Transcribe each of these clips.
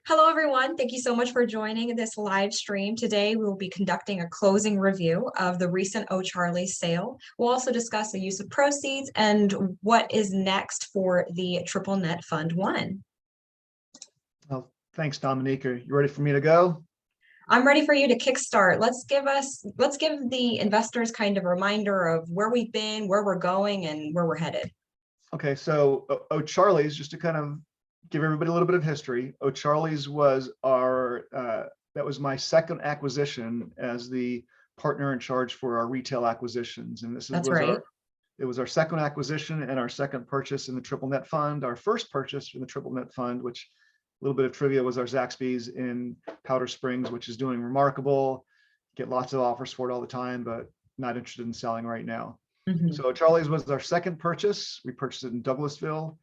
Hello, everyone. Thank you so much for joining this live stream. Today, we will be conducting a closing review of the recent O'Charley's sale. We'll also discuss the use of proceeds and what is next for the Triple Net Fund 1. Well, thanks, Dominique. Are you ready for me to go? I'm ready for you to kickstart. Let's give the investors kind of a reminder of where we've been, where we're going, and where we're headed. Okay, so O'Charley's, just to kind of give everybody a little bit of history, O'Charley's was that was my second acquisition as the partner in charge for our retail acquisitions. And it was our second acquisition and our second purchase in the Triple Net Fund. Our first purchase in the Triple Net Fund, which a little bit of trivia, was our Zaxby's in Powder Springs, which is doing remarkable. Get lots of offers for it all the time, but not interested in selling right now. So Charlie's was our second purchase. We purchased it in Douglasville.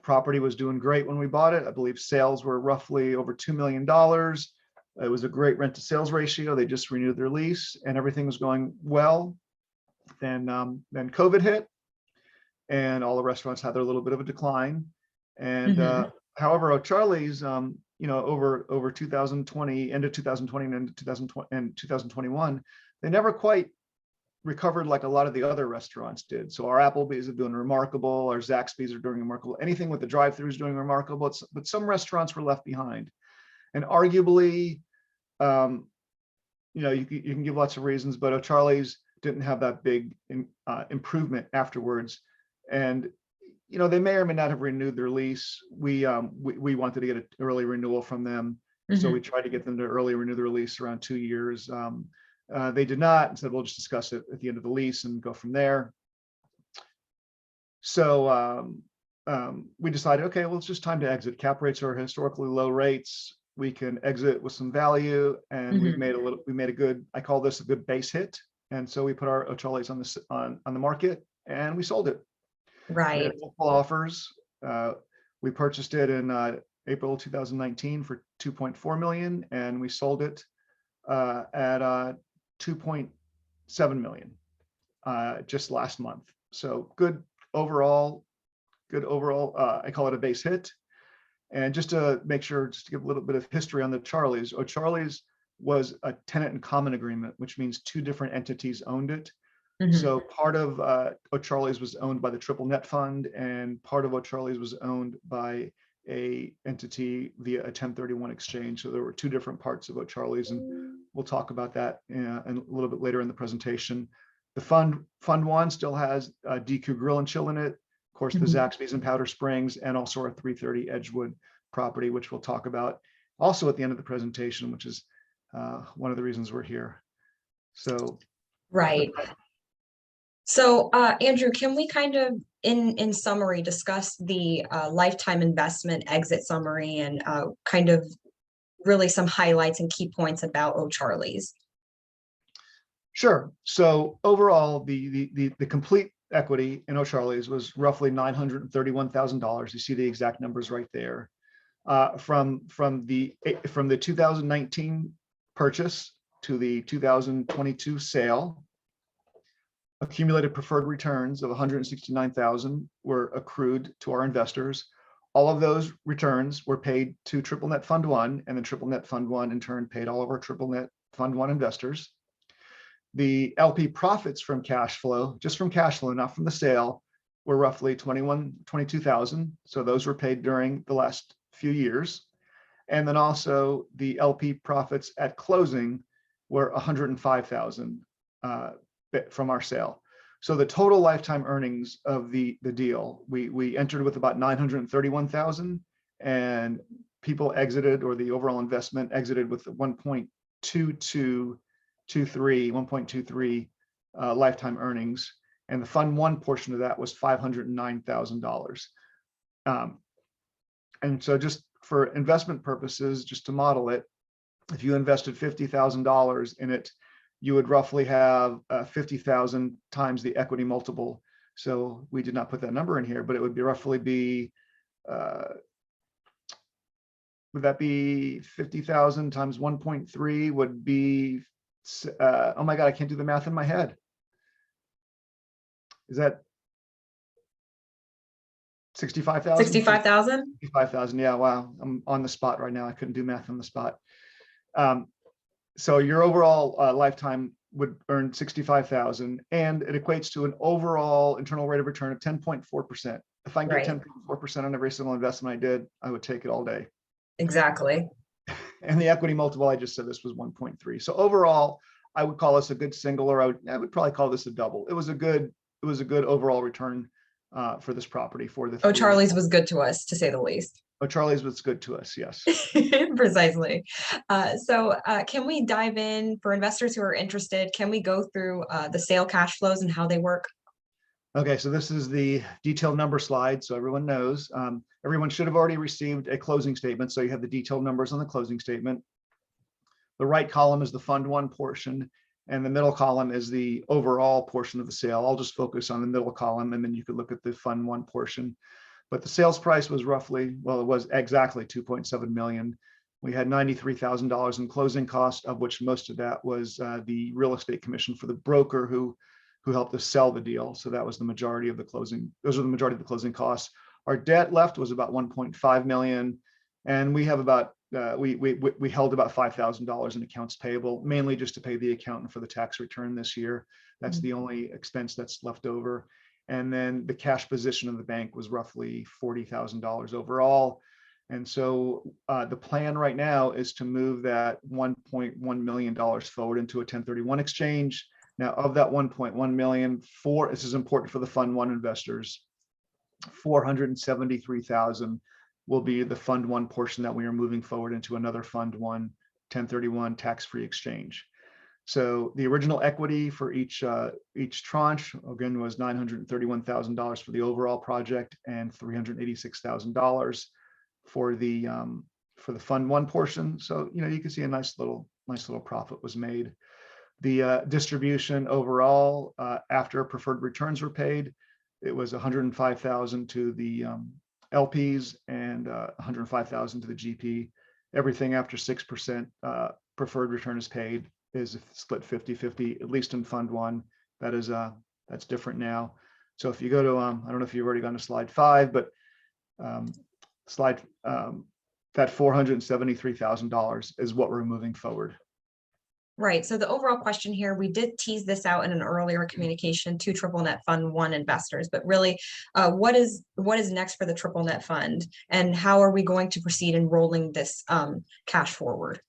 Property was doing great when we bought it. I believe sales were roughly over $2 million. It was a great rent to sales ratio. They just renewed their lease and everything was going well. Then COVID hit and all the restaurants had their little bit of a decline. And however, O'Charley's, over 2020, end of 2020 and into 2021, they never quite recovered like a lot of the other restaurants did. So our Applebee's are doing remarkable, our Zaxby's are doing remarkable, anything with the drive-through is doing remarkable, but some restaurants were left behind. And arguably, you can give lots of reasons, but O'Charley's didn't have that big improvement afterwards. And they may or may not have renewed their lease. We wanted to get an early renewal from them. So we tried to get them to early renew their lease around 2 years. They did not, and said, we'll just discuss it at the end of the lease and go from there. So we decided, okay, well, it's just time to exit. Cap rates are historically low rates. We can exit with some value, and we made a good, I call this a good base hit. And so we put our O'Charley's on the market and we sold it. Right. We had multiple offers. We purchased it in April 2019 for $2.4 million, and we sold it at $2.7 million just last month. So good overall. I call it a base hit. And just to make sure, just to give a little bit of history on the O'Charley's was a tenant in common agreement, which means two different entities owned it. So part of O'Charley's was owned by the Triple Net Fund, and part of O'Charley's was owned by a entity via a 1031 exchange. So there were two different parts of O'Charley's, and we'll talk about that a little bit later in the presentation. The fund one still has DQ Grill and Chill in it, of course, the Zaxby's in Powder Springs, and also our 330 Edgewood property, which we'll talk about also at the end of the presentation, which is one of the reasons we're here. So right. So Andrew, can we kind of in summary discuss the lifetime investment exit summary and kind of really some highlights and key points about O'Charley's? Sure. So overall, the complete equity in O'Charley's was roughly $931,000. You see the exact numbers right there. From the 2019 purchase to the 2022 sale, accumulated preferred returns of $169,000 were accrued to our investors. All of those returns were paid to Triple Net Fund 1, and then Triple Net Fund 1 in turn paid all of our Triple Net Fund 1 investors. The LP profits from cash flow, just from cash flow, not from the sale, were roughly $22,000. So those were paid during the last few years. And then also the LP profits at closing were $105,000 from our sale. So the total lifetime earnings of the deal, we entered with about $931,000, and people exited, or the overall investment exited with 1.23 lifetime earnings, and the Fund 1 portion of that was $509,000. And so just for investment purposes, just to model it, if you invested $50,000 in it, you would roughly have 50,000 times the equity multiple. So we did not put that number in here, but it would be roughly would that be 50,000 times 1.3 would be, oh my God, I can't do the math in my head. Is that 65,000. 65,000? 65,000. Yeah. Wow. I'm on the spot right now. I couldn't do math on the spot. So your overall lifetime would earn 65,000, and it equates to an overall internal rate of return of 10.4%. If I can get Right. 10.4% on every single investment I did, I would take it all day. Exactly. And the equity multiple, I just said this was 1.3. So overall, I would call this a good single, or I would probably call this a double. It was a good overall return for this property for the Oh, 3 years. Charlie's was good to us, to say the least. Oh, Charlie's was good to us. Yes. Precisely. Can we dive in for investors who are interested? Can we go through the sale cash flows and how they work? Okay, so this is the detailed number slide, so everyone knows. Everyone should have already received a closing statement, so you have the detailed numbers on the closing statement. The right column is the Fund 1 portion, and the middle column is the overall portion of the sale. I'll just focus on the middle column, and then you could look at the Fund 1 portion. But the sales price was roughly, well, it was exactly 2.7 million. We had $93,000 in closing costs, of which most of that was the real estate commission for the broker who helped us sell the deal. So that was the majority of the closing. Those are the majority of the closing costs. Our debt left was about 1.5 million, and we have about we held about $5,000 in accounts payable, mainly just to pay the accountant for the tax return this year. That's the only expense that's left over. And then the cash position of the bank was roughly $40,000 overall. And so the plan right now is to move that $1.1 million forward into a 1031 exchange. Now, of that 1.1 million, this is important for the Fund 1 investors, 473,000 will be the Fund 1 portion that we are moving forward into another Fund 1 1031 tax-free exchange. So the original equity for each tranche, again, was $931,000 for the overall project and $386,000 for the Fund 1 portion. So you can see a nice little profit was made. The distribution overall, after preferred returns were paid, it was 105,000 to the LPs and 105,000 to the GP. Everything after 6% preferred return is paid is split 50-50, at least in Fund 1. That's different now. So if you go to, I don't know if you've already gone to slide 5, but that $473,000 is what we're moving forward. Right. So the overall question here, we did tease this out in an earlier communication to Triple Net Fund 1 investors, but really, what is next for the Triple Net Fund, and how are we going to proceed in rolling this cash forward?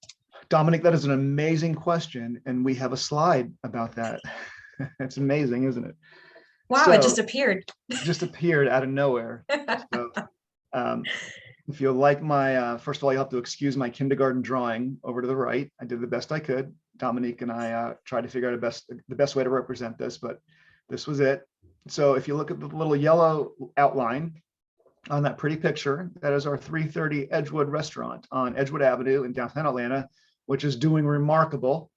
Dominic, that is an amazing question, and we have a slide about that. It's amazing, isn't it? Wow, So, it just appeared. Just appeared out of nowhere. So, if you like my, first of all, you have to excuse my kindergarten drawing over to the right. I did the best I could. Dominique and I tried to figure out the best way to represent this, but this was it. So if you look at the little yellow outline on that pretty picture, that is our 330 Edgewood restaurant on Edgewood Avenue in downtown Atlanta, which is doing remarkable.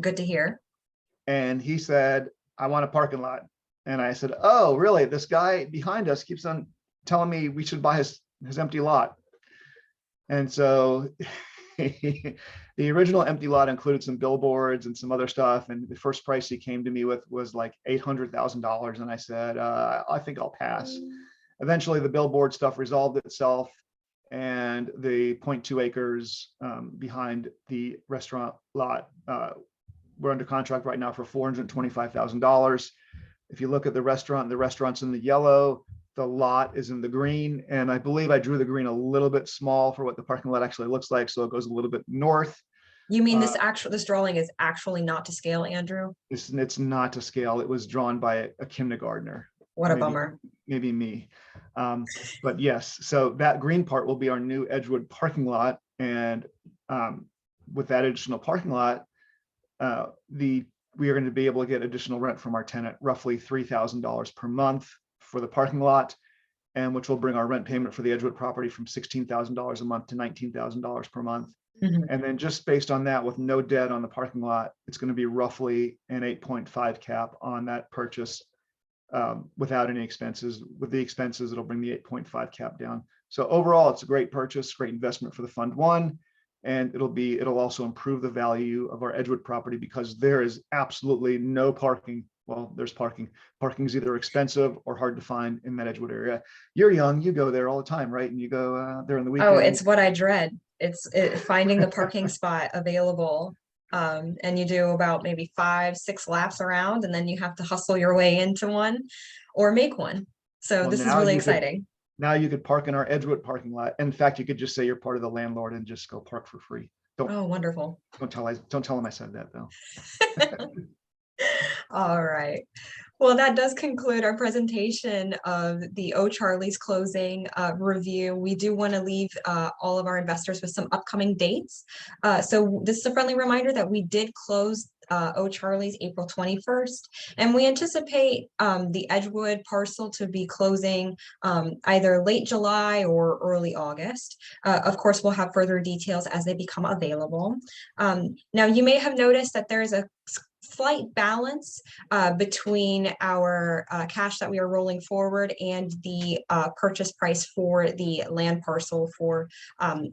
Good to hear. And he said, I want a parking lot. And I said, oh, really? This guy behind us keeps on telling me we should buy his empty lot. And so the original empty lot included some billboards and some other stuff. And the first price he came to me with was like $800,000. And I said, I think I'll pass. Eventually, the billboard stuff resolved itself. And the 0.2 acres behind the restaurant lot, we're under contract right now for $425,000. If you look at the restaurant's in the yellow, the lot is in the green. And I believe I drew the green a little bit small for what the parking lot actually looks like. So it goes a little bit north. You mean this drawing is actually not to scale, Andrew? It's not to scale. It was drawn by a kindergartner. What a bummer. Maybe me. But yes, so that green part will be our new Edgewood parking lot. And with that additional parking lot, we are going to be able to get additional rent from our tenant, roughly $3,000 per month for the parking lot, and which will bring our rent payment for the Edgewood property from $16,000 a month to $19,000 per month. Mm-hmm. And then just based on that, with no debt on the parking lot, it's going to be roughly an 8.5 cap on that purchase without any expenses. With the expenses, it'll bring the 8.5 cap down. So overall, it's a great purchase, great investment for the Fund 1. And it'll also improve the value of our Edgewood property because there is absolutely no parking well, there's parking. Parking is either expensive or hard to find in that Edgewood area. You're young, you go there all the time, right? And you go there on the Oh, weekend. it's what I dread. Finding the parking spot available. And you do about maybe 5, 6 laps around, and then you have to hustle your way into one or make one. So Well, this is really exciting. now you could park in our Edgewood parking lot. In fact, you could just say you're part of the landlord and just go park for free. Oh, wonderful. Don't tell them I said that though. All right. Well, that does conclude our presentation of the O'Charlie's closing review. We do want to leave all of our investors with some upcoming dates. So this is a friendly reminder that we did close O'Charlie's April 21st, and we anticipate the Edgewood parcel to be closing either late July or early August. Of course, we'll have further details as they become available. Now, you may have noticed that there is a slight balance between our cash that we are rolling forward and the purchase price for the land parcel for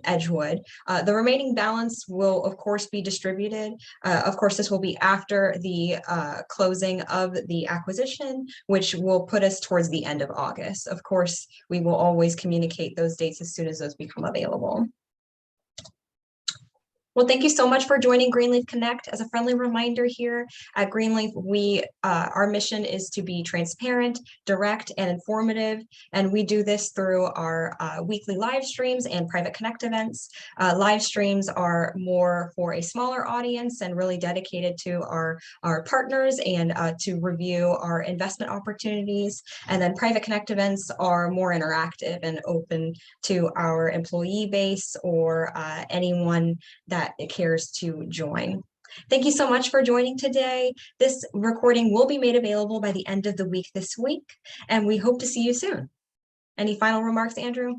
Edgewood. The remaining balance will, of course, be distributed. Of course, this will be after the closing of the acquisition, which will put us towards the end of August. Of course, we will always communicate those dates as soon as those become available. Well, thank you so much for joining Greenleaf Connect. As a friendly reminder here at Greenleaf, our mission is to be transparent, direct, and informative, and we do this through our weekly live streams and private Connect events. Live streams are more for a smaller audience and really dedicated to our partners and to review our investment opportunities. And then private Connect events are more interactive and open to our employee base or anyone that cares to join. Thank you so much for joining today. This recording will be made available by the end of the week this week, and we hope to see you soon. Any final remarks, Andrew?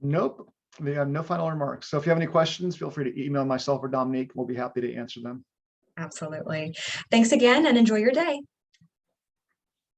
Nope, we have no final remarks. So if you have any questions, feel free to email myself or Dominique. We'll be happy to answer them. Absolutely. Thanks again and enjoy your day.